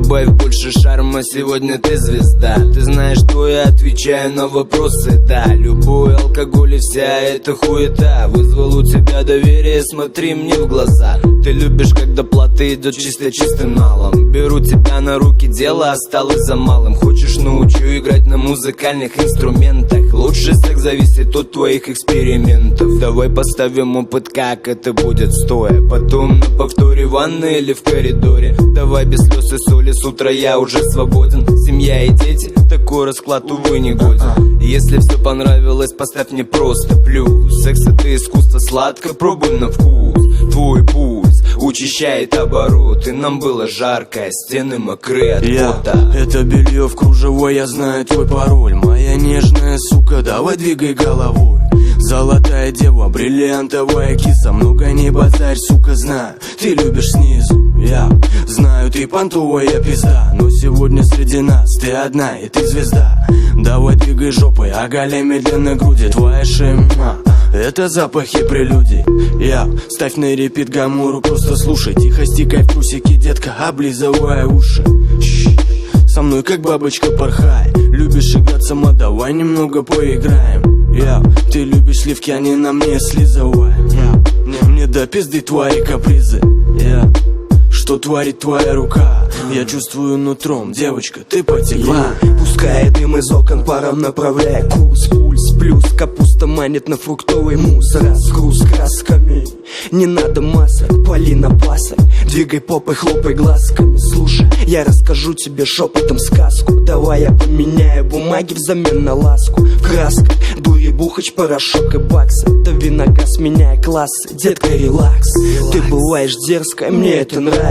Добавь больше шарма, сегодня ты звезда. Ты знаешь, что я отвечаю на вопросы, да. Любой алкоголь и вся эта хуета вызвал у тебя доверие, смотри мне в глаза. Ты любишь, когда плата идет чистым налом. Беру тебя на руки, дело осталось за малым. Хочешь, научу играть на музыкальных инструментах. Лучший секс зависит от твоих экспериментов. Давай поставим опыт, как это будет стоя. Потом на повторе в ванной или в коридоре. Давай без слез и соли, с утра я уже свободен. Семья и дети, такой расклад, увы, не годен. Если все понравилось, поставь мне просто плюс. Секс это искусство, сладко, пробуй на вкус. Твой пульс учащает обороты. Нам было жарко, стены мокрые от пота. Это белье в кружево, я знаю твой пароль. Моя нежная сука, давай двигай головой. Золотая дева, бриллиантовая киса. Много не базарь, сука, знаю, ты любишь снизу. Я знаю, ты понтовая пизда, но сегодня среди нас ты одна и ты звезда. Давай двигай жопой, оголяй медленно груди. Твоя шема — это запахи прелюдий. Я ставь на репит гамору, просто слушай. Тихо стикай в трусики, детка, облизывай уши. Со мной как бабочка порхай. Любишь играть сама, давай немного поиграем. Ты любишь сливки, они на мне слизывай. Мне до пизды твои капризы. Что творит твоя рука? Я чувствую нутром, девочка, ты потекла. Пускай дым из окон паром направляя курс. Пульс плюс, капуста манит на фруктовый мусс. Разгруз красками, не надо масок, пали на пасок. Двигай попой, хлопай глазками. Слушай, я расскажу тебе шепотом сказку. Давай я поменяю бумаги взамен на ласку. В красках дури, бухач, порошок и баксы. Дави на газ, меняя классы, детка, релакс. Ты бываешь дерзкая, мне это нравится.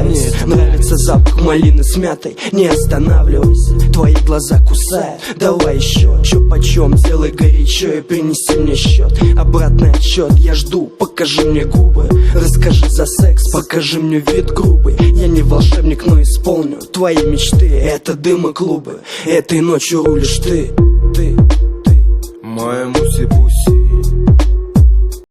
Нравится запах малины с мятой, не останавливайся. Твои глаза кусают, давай еще. Чё почем, делай горячо и принеси мне счет. Обратный отсчет, я жду, покажи мне губы. Расскажи за секс, покажи мне вид грубый. Я не волшебник, но исполню твои мечты. Это дым и клубы, этой ночью рулишь ты. Моя муси-пуси,